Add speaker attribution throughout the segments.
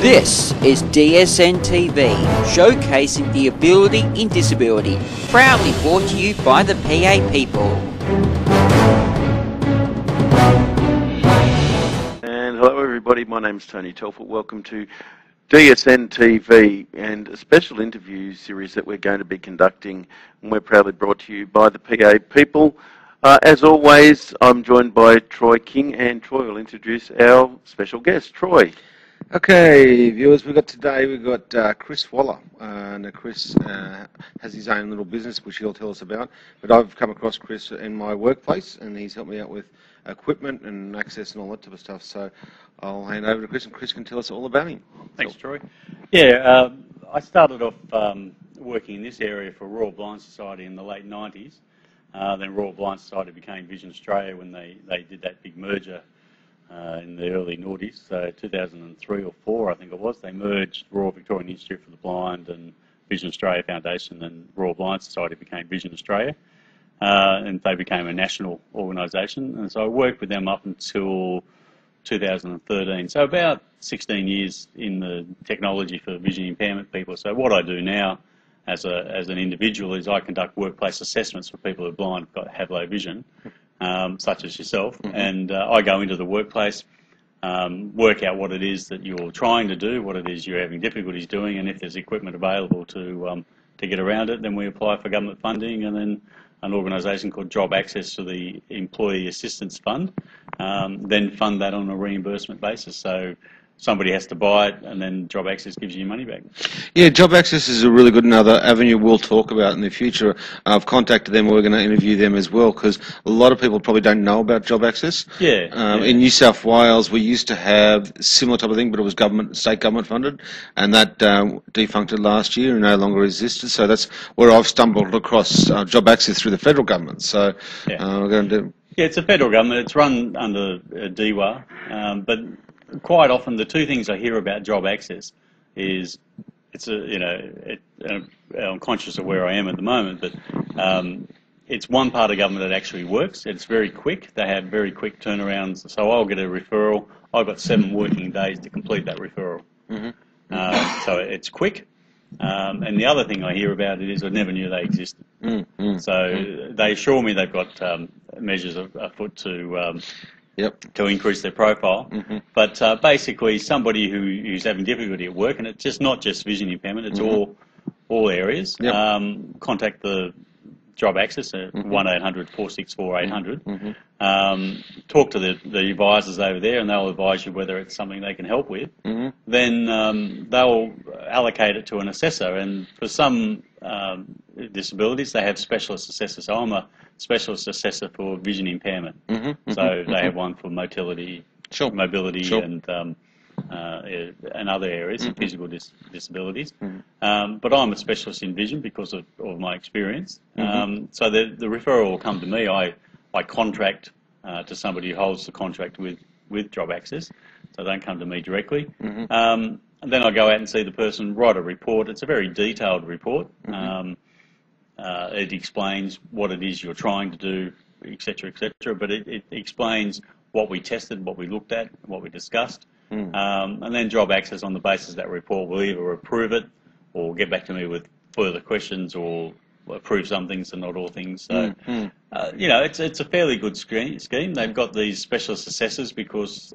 Speaker 1: This is DSN TV, showcasing the ability in disability, proudly brought to you by the PA people.
Speaker 2: And hello everybody, my name's Tony Telfer. Welcome to DSN TV and a special interview series that we're going to be conducting, and we're proudly brought to you by the PA people. As always, I'm joined by Troy King, and Troy will introduce our special guest. Troy.
Speaker 3: Okay, viewers, we've got Chris Waller, and Chris has his own little business which he'll tell us about, but I've come across Chris in my workplace and he's helped me out with equipment and access and all that type of stuff, so I'll hand over to Chris and Chris can tell us all about him.
Speaker 4: Thanks, Troy. Yeah, I started off working in this area for Royal Blind Society in the late 90s. Then Royal Blind Society became Vision Australia when they did that big merger in the early noughties, so 2003 or 4 I think it was. They merged Royal Victorian Institute for the Blind and Vision Australia Foundation, and Royal Blind Society became Vision Australia, and they became a national organisation, and so I worked with them up until 2013, so about 16 years in the technology for vision impairment people. So what I do now as an individual is I conduct workplace assessments for people who are blind, have low vision, such as yourself, and I go into the workplace, work out what it is that you're trying to do, what it is you're having difficulties doing, and if there's equipment available to get around it, then we apply for government funding, and then an organisation called Job Access to the Employee Assistance Fund, then fund that on a reimbursement basis. So somebody has to buy it, and then Job Access gives you money back.
Speaker 3: Yeah, Job Access is a really good another avenue we'll talk about in the future. I've contacted them, we're going to interview them as well, because a lot of people probably don't know about Job Access.
Speaker 4: Yeah.
Speaker 3: In New South Wales, we used to have a similar type of thing, but it was state government funded, and that defuncted last year and no longer existed. So that's where I've stumbled across Job Access through the federal government. So we're going to do.
Speaker 4: Yeah, it's a federal government. It's run under DEWA, but quite often the two things I hear about Job Access is I'm conscious of where I am at the moment, but it's one part of government that actually works. It's very quick. They have very quick turnarounds. So I'll get a referral. I've got 7 working days to complete that referral. So it's quick. And the other thing I hear about it is I never knew they existed. So they assure me they've got measures afoot to increase their profile, but basically somebody who's having difficulty at work, and it's just not just vision impairment, it's all areas, contact the Job Access at 1-800-464-800, talk to the advisors over there, and they'll advise you whether it's something they can help with. Then they'll allocate it to an assessor, and for some disabilities they have specialist assessors. So I'm a specialist assessor for vision impairment, so they have one for mobility, and other areas of physical disabilities. But I'm a specialist in vision because of my experience. So the referral will come to me. I contract to somebody who holds the contract with Job Access, so they don't come to me directly. And then I go out and see the person, write a report. It's a very detailed report. It explains what it is you're trying to do, etc., etc. But it explains what we tested, what we looked at, what we discussed. And then Job Access, on the basis of that report, will either approve it or get back to me with further questions, or approve some things and not all things. So, it's a fairly good scheme. They've got these specialist assessors because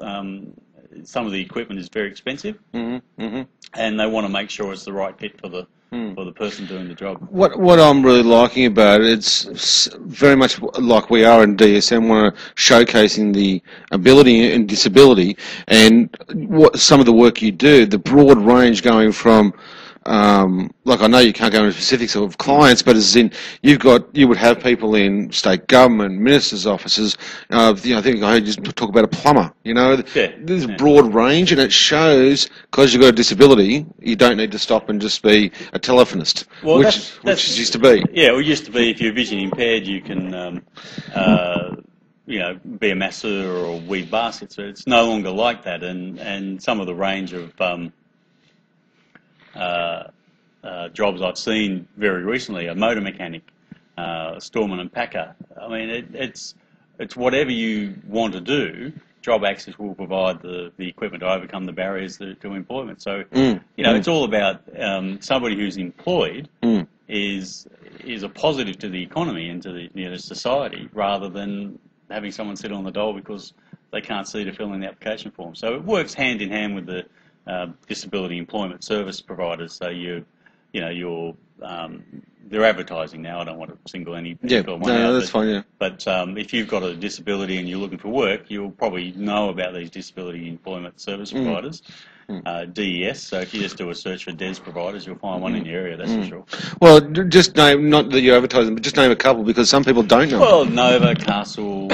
Speaker 4: some of the equipment is very expensive, and they want to make sure it's the right fit for the person doing the job.
Speaker 3: What I'm really liking about it, it's very much like we are in DSM, we're showcasing the ability and disability, and what some of the work you do, the broad range going from like I know you can't go into specifics of clients, but as in you would have people in state government, ministers' offices. I think I heard you talk about a plumber. There's a broad range, and it shows because you've got a disability, you don't need to stop and just be a telephonist, which it used to be.
Speaker 4: Yeah, it used to be if you're vision impaired, you can be a masseur or weave baskets. It's no longer like that, and some of the range of jobs I've seen very recently, a motor mechanic, storeman and packer. I mean, it's whatever you want to do, job access will provide the equipment to overcome the barriers to employment. So, it's all about somebody who's employed is a positive to the economy and to the society, rather than having someone sit on the dole because they can't see to fill in the application form. So it works hand in hand with the disability employment service providers. So they're advertising now. I don't want to single any particular one out.
Speaker 3: That's fine. Yeah.
Speaker 4: But if you've got a disability and you're looking for work, you'll probably know about these disability employment service providers, DES. So if you just do a search for DES providers, you'll find one in your area. That's for sure.
Speaker 3: Well, just name, not that you're advertising, but just name a couple, because some people don't know.
Speaker 4: Well, Nova, Castle,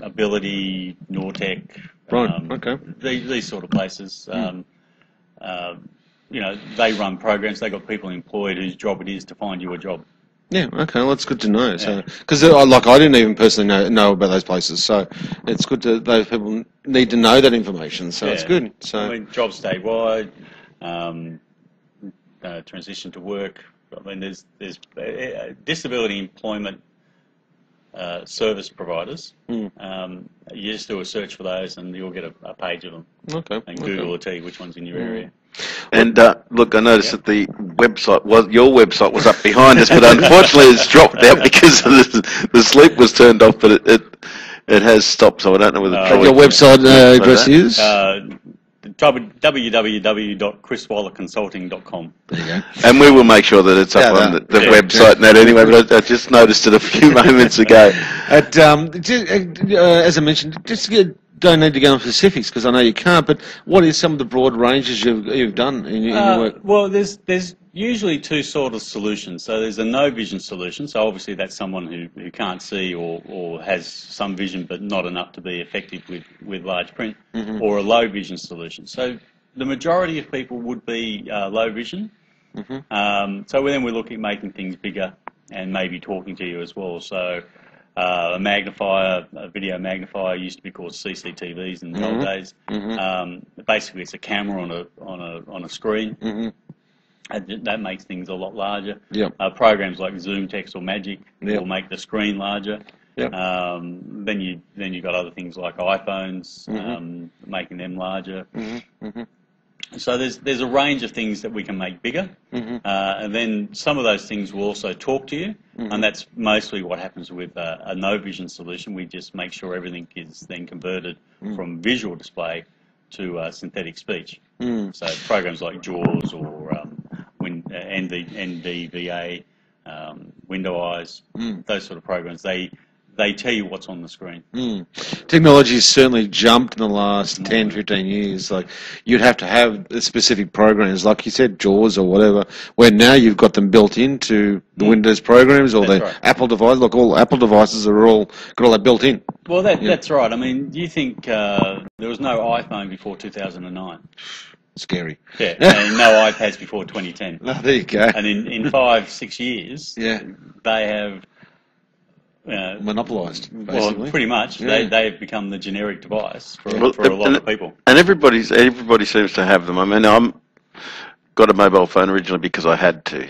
Speaker 4: Ability, Nortec.
Speaker 3: Right. Okay.
Speaker 4: These sort of places. They run programs. They've got people employed whose job it is to find you a job.
Speaker 3: Yeah, okay, well, that's good to know. So, because I didn't even personally know about those places, so it's good to those people need to know that information. So it's good. So
Speaker 4: I mean, jobs statewide, transition to work. I mean, there's disability employment service providers. You just do a search for those, and you'll get a page of them. Okay. And Google will tell you which one's in your area.
Speaker 2: And look, I noticed that the website your website was up behind us, but unfortunately it's dropped out because the sleep was turned off. But it has stopped, so I don't know whether
Speaker 3: your website address is
Speaker 4: www.chriswallerconsulting.com.
Speaker 3: There you go.
Speaker 2: And we will make sure that it's up on the website and that anyway. But I just noticed it a few moments ago.
Speaker 3: As I mentioned, don't need to go into specifics because I know you can't, but what is some of the broad ranges you've done in your work?
Speaker 4: Well, there's usually two sort of solutions. So there's a no vision solution. So obviously that's someone who can't see or has some vision but not enough to be effective with large print, or a low vision solution. So the majority of people would be low vision. So then we're looking at making things bigger and maybe talking to you as well. So a magnifier, a video magnifier, used to be called CCTVs in the old days. Basically, it's a camera on a screen. That makes things a lot larger. Programs like Zoom, Text, or Magic will make the screen larger. Then you got other things like iPhones, making them larger. So there's a range of things that we can make bigger, and then some of those things will also talk to you, and that's mostly what happens with a no vision solution. We just make sure everything is then converted from visual display to synthetic speech. So programs like JAWS or NDVA, Window Eyes, those sort of programs, they tell you what's on the screen.
Speaker 3: Technology has certainly jumped in the last 10, 15 years. Like, you'd have to have specific programs, like you said, JAWS or whatever, where now you've got them built into the Windows programs or Apple devices. Like, all Apple devices are all got all that built in.
Speaker 4: Well, that's right. I mean, do you think there was no iPhone before 2009?
Speaker 3: Scary.
Speaker 4: Yeah, and no iPads before 2010.
Speaker 3: Oh, there you go.
Speaker 4: And in 5-6 years, they have
Speaker 3: monopolised, basically.
Speaker 4: Well, pretty much. They have become the generic device for a lot of people.
Speaker 2: And everybody seems to have them. I mean, I'm got a mobile phone originally because I had to,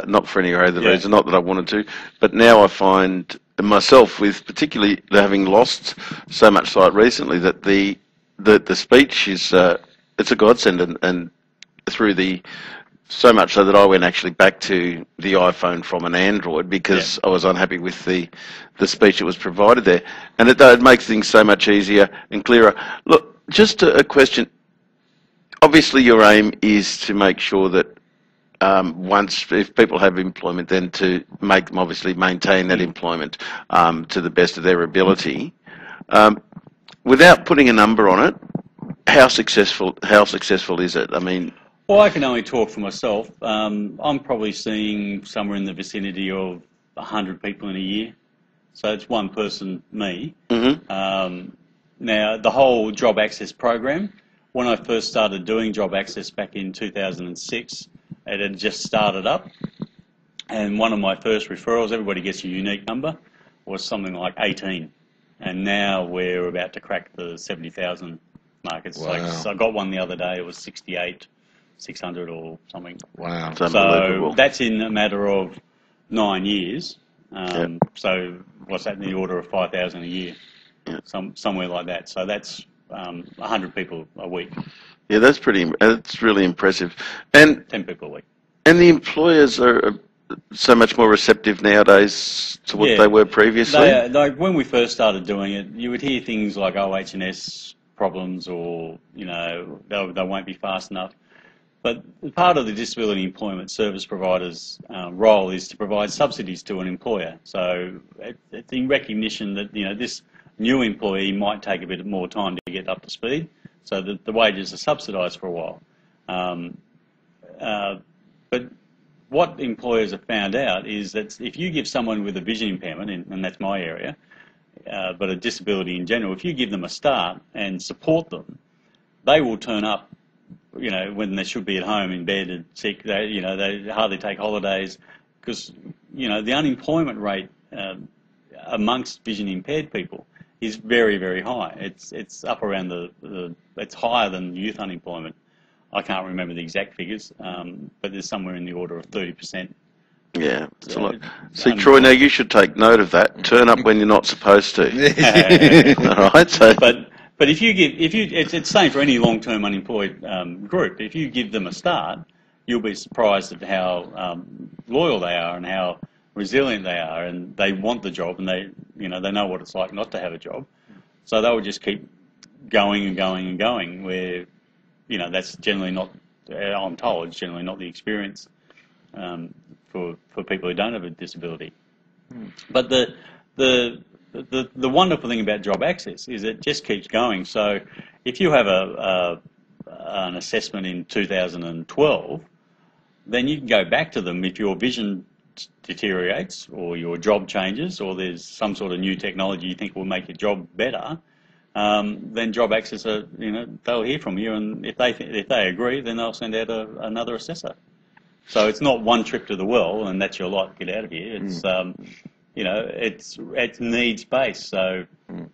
Speaker 2: not for any other reason, not that I wanted to. But now I find myself, with particularly having lost so much sight recently, that the speech is it's a godsend, and through so much so that I went actually back to the iPhone from an Android because I was unhappy with the speech that was provided there. And it makes things so much easier and clearer. Look, just a question. Obviously your aim is to make sure that if people have employment, then to make them obviously maintain that employment to the best of their ability. Without putting a number on it, how successful is it? I mean,
Speaker 4: well, I can only talk for myself. I'm probably seeing somewhere in the vicinity of 100 people in a year. So it's one person, me. Now, the whole job access program, when I first started doing job access back in 2006, it had just started up. And one of my first referrals, everybody gets a unique number, was something like 18. And now we're about to crack the 70,000 mark. It's like, so I got one the other day, it was 600 or something.
Speaker 3: Wow.
Speaker 4: So that's in a matter of 9 years. So what's that, in the order of 5,000 a year? somewhere like that. So that's 100 people a week.
Speaker 2: Yeah, that's really impressive. And
Speaker 4: 10 people a week.
Speaker 2: And the employers are so much more receptive nowadays to what they were previously.
Speaker 4: Like when we first started doing it, you would hear things like OH&S problems, or they won't be fast enough. But part of the disability employment service provider's role is to provide subsidies to an employer. So it's in recognition that this new employee might take a bit more time to get up to speed, so that the wages are subsidised for a while. But what employers have found out is that if you give someone with a vision impairment, and that's my area, but a disability in general, if you give them a start and support them, they will turn up, when they should be at home in bed and sick. They hardly take holidays, because the unemployment rate amongst vision impaired people is very, very high. It's up around it's higher than youth unemployment. I can't remember the exact figures, but there's somewhere in the order of 30%.
Speaker 2: Yeah, it's a lot. See, Troy, now you should take note of that. Turn up when you're not supposed to. All right. So,
Speaker 4: but it's the same for any long-term unemployed group. If you give them a start, you'll be surprised at how loyal they are and how resilient they are, and they want the job, and they know what it's like not to have a job, so they will just keep going and going and going. Where that's generally not, I'm told, it's generally not the experience for people who don't have a disability. But the wonderful thing about job access is it just keeps going. So if you have an assessment in 2012, then you can go back to them if your vision deteriorates or your job changes or there's some sort of new technology you think will make your job better. Then job access, they'll hear from you, and if they agree, then they'll send out another assessor. So it's not one trip to the well, and that's your lot. Get out of here. It's it's needs based. So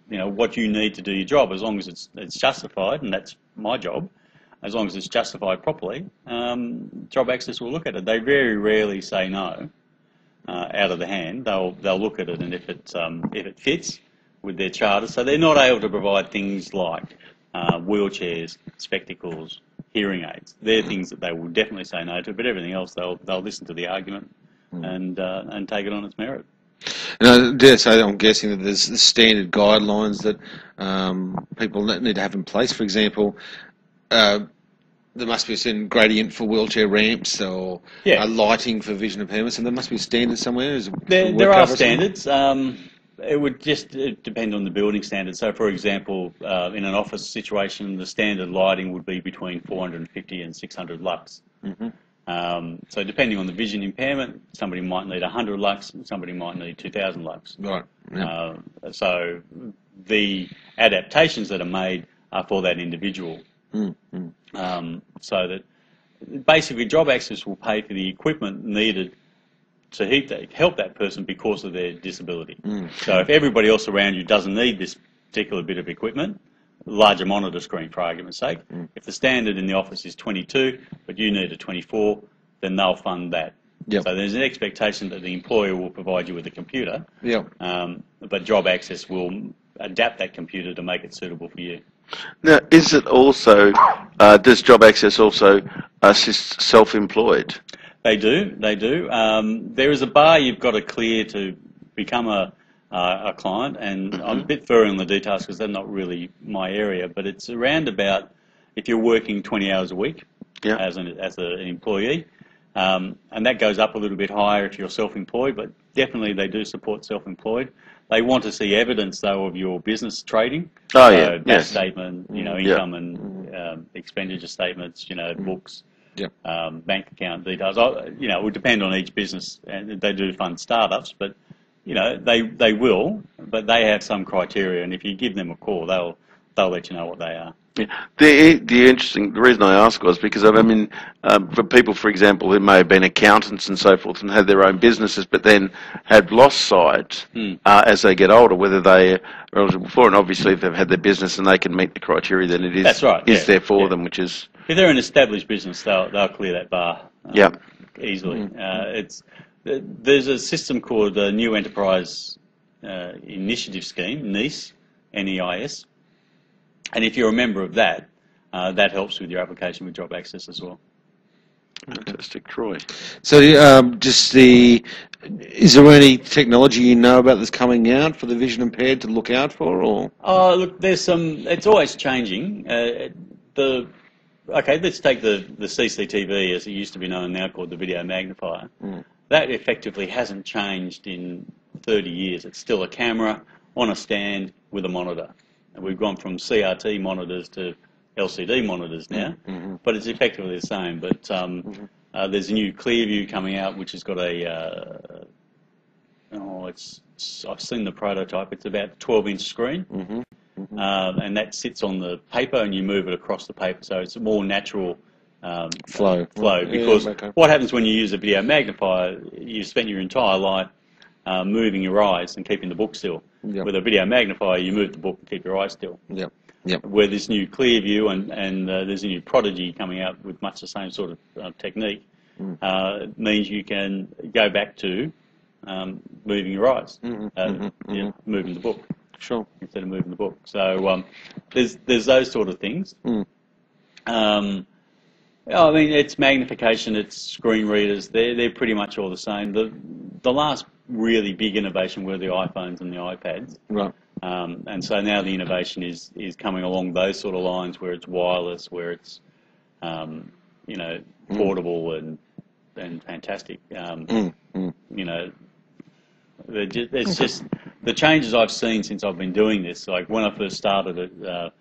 Speaker 4: what you need to do your job, as long as it's justified, and that's my job. As long as it's justified properly, job access will look at it. They very rarely say no out of the hand. They'll look at it, and if it fits with their charter. So they're not able to provide things like wheelchairs, spectacles, hearing aids. They're things that they will definitely say no to, but everything else they'll listen to the argument and take it on its merit.
Speaker 3: And I dare say, I'm guessing that there's standard guidelines that people need to have in place. For example, there must be a certain gradient for wheelchair ramps or lighting for vision impairments, and there must be standards somewhere.
Speaker 4: There are standards. It would just depend on the building standards. So, for example, in an office situation, the standard lighting would be between 450 and 600 lux. So, depending on the vision impairment, somebody might need 100 lux, somebody might need 2,000 lux.
Speaker 3: Right. Yeah.
Speaker 4: So, the adaptations that are made are for that individual. So that basically, job access will pay for the equipment needed to help that person because of their disability. So if everybody else around you doesn't need this particular bit of equipment, larger monitor screen for argument's sake, if the standard in the office is 22 but you need a 24, then they'll fund that. So there's an expectation that the employer will provide you with a computer, but job access will adapt that computer to make it suitable for you.
Speaker 2: Now, is it also, does job access also assist self-employed?
Speaker 4: They do. There is a bar you've got to clear to become a client, and I'm a bit furry on the details because they're not really my area, but it's around about if you're working 20 hours a week as an employee, and that goes up a little bit higher if you're self-employed, but definitely they do support self-employed. They want to see evidence, though, of your business trading. That statement, income and expenditure statements, books. Bank account details. It would depend on each business, and they do fund startups, but they will, but they have some criteria, and if you give them a call, they'll let you know what they are.
Speaker 2: The reason I ask was because for people, for example, who may have been accountants and so forth and had their own businesses, but then had lost sight as they get older, whether they are eligible for it. And obviously, if they've had their business and they can meet the criteria, then it is there for them, which is.
Speaker 4: If they're an established business, they'll clear that bar easily. There's a system called the New Enterprise Initiative Scheme, NEIS, NEIS. And if you're a member of that, that helps with your application with Job Access as well.
Speaker 2: Fantastic, Troy.
Speaker 3: So, is there any technology you know about that's coming out for the vision impaired to look out for, or?
Speaker 4: Oh, look, there's some. It's always changing. Okay, let's take the CCTV as it used to be known, now called the video magnifier. That effectively hasn't changed in 30 years. It's still a camera on a stand with a monitor. And we've gone from CRT monitors to LCD monitors now, but it's effectively the same. But there's a new Clearview coming out, which has got a, I've seen the prototype. It's about a 12-inch screen, and that sits on the paper, and you move it across the paper, so it's a more natural flow. Because what happens when you use a video magnifier, you've spent your entire life moving your eyes and keeping the book still. With a video magnifier, you move the book and keep your eyes still. Where this new Clearview and there's a new Prodigy coming out with much the same sort of technique, means you can go back to moving your eyes, moving the book.
Speaker 3: Sure.
Speaker 4: Instead of moving the book. So there's those sort of things. I mean, it's magnification, it's screen readers. They're pretty much all the same. The last really big innovation were the iPhones and the iPads.
Speaker 3: Right.
Speaker 4: And so now the innovation is coming along those sort of lines, where it's wireless, where it's portable and fantastic. It's just the changes I've seen since I've been doing this. Like when I first started a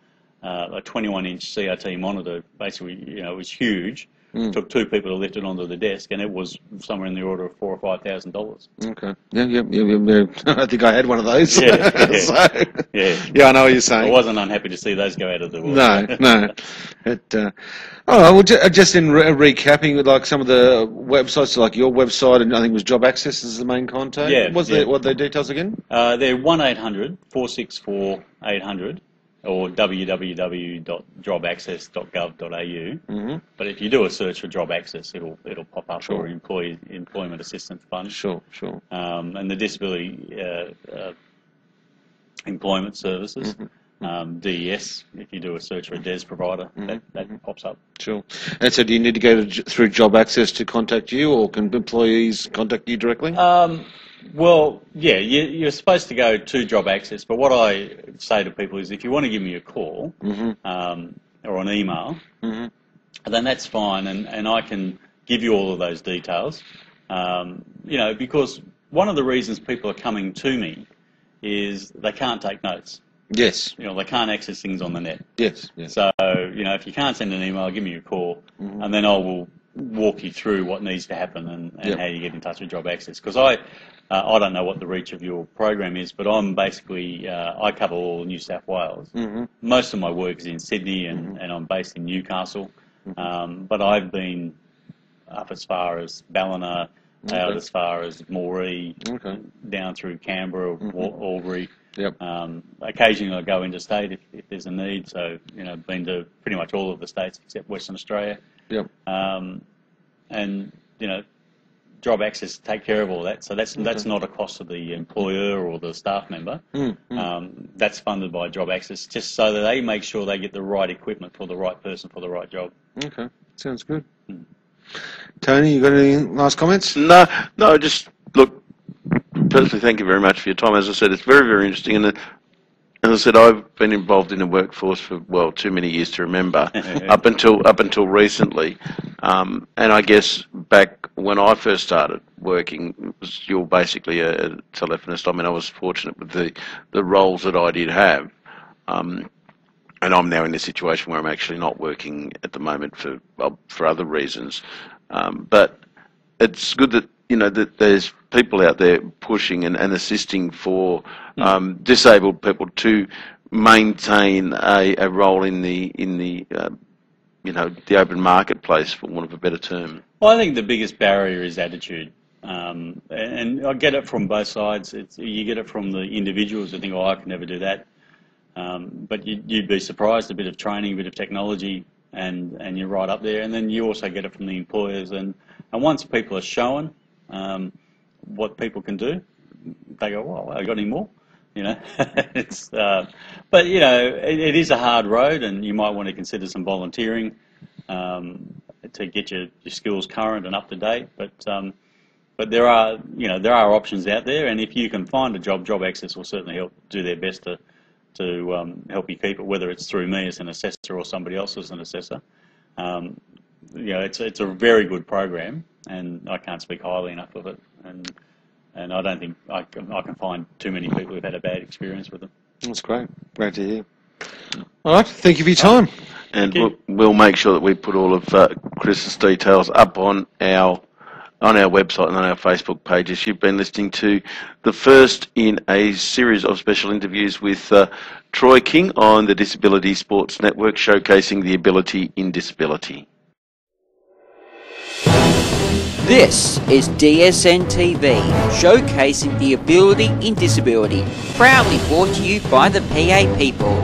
Speaker 4: 21-inch CRT monitor, basically, it was huge. Took two people to lift it onto the desk, and it was somewhere in the order of $4,000 or $5,000.
Speaker 3: Okay. Yeah. I think I had one of those.
Speaker 4: Yeah.
Speaker 3: I know what you're saying.
Speaker 4: I wasn't unhappy to see those go out of the world.
Speaker 3: No. Well, just in recapping, like some of the websites, like your website, and I think it was Job Access is the main contact.
Speaker 4: Yeah.
Speaker 3: What are their details again?
Speaker 4: They're 1-800-464-800. Or www.jobaccess.gov.au. But if you do a search for Job Access, it'll pop up, or Employment Assistance Fund.
Speaker 3: Sure.
Speaker 4: And the Disability Employment Services, DES. If you do a search for a DES provider, that pops up.
Speaker 3: Sure. And so, do you need to go through Job Access to contact you, or can employees contact you directly?
Speaker 4: Well, yeah, you're supposed to go to Job Access, but what I say to people is if you want to give me a call or an email, then that's fine, and I can give you all of those details. Because one of the reasons people are coming to me is they can't take notes.
Speaker 3: Yes.
Speaker 4: They can't access things on the net.
Speaker 3: Yes.
Speaker 4: So, if you can't send an email, give me a call, and then I will walk you through what needs to happen and how you get in touch with Job Access. Because I don't know what the reach of your program is, but I'm basically, I cover all New South Wales. Most of my work is in Sydney, and I'm based in Newcastle. But I've been up as far as Ballina, out as far as Moree, down through Canberra, Albury. Occasionally I go interstate if there's a need. So, been to pretty much all of the states except Western Australia. And Job Access take care of all that, so that's not a cost to the employer or the staff member. That's funded by Job Access, just so that they make sure they get the right equipment for the right person for the right job.
Speaker 3: Okay, sounds good. Tony, you got any last comments?
Speaker 2: No, just look, personally, thank you very much for your time. As I said, it's very, very interesting, and as I said, I've been involved in the workforce for, too many years to remember, up until recently. And I guess back when I first started working, you're basically a telephonist. I mean, I was fortunate with the roles that I did have. And I'm now in the situation where I'm actually not working at the moment for other reasons. But it's good that, that there's people out there pushing and assisting for disabled people to maintain a role in the open marketplace, for want of a better term.
Speaker 4: Well, I think the biggest barrier is attitude, and I get it from both sides. You get it from the individuals who think, I can never do that, but you'd be surprised. A bit of training, a bit of technology, and you're right up there. And then you also get it from the employers, and once people are shown what people can do, they go, I got any more? You know, it's but you know it is a hard road, and you might want to consider some volunteering to get your skills current and up to date. But there are options out there, and if you can find a job, Job Access will certainly do their best to help you keep it, whether it's through me as an assessor or somebody else as an assessor. You know, it's a very good program, and I can't speak highly enough of it. And I don't think I can find too many people who've had a bad experience with them.
Speaker 3: That's great. Great to hear. All right. Thank you for your time.
Speaker 2: And we'll make sure that we put all of Chris's details up on our website and on our Facebook pages. You've been listening to the first in a series of special interviews with Troy King on the Disability Sports Network, showcasing the ability in disability.
Speaker 1: This is DSN TV, showcasing the ability in disability, proudly brought to you by the PA people.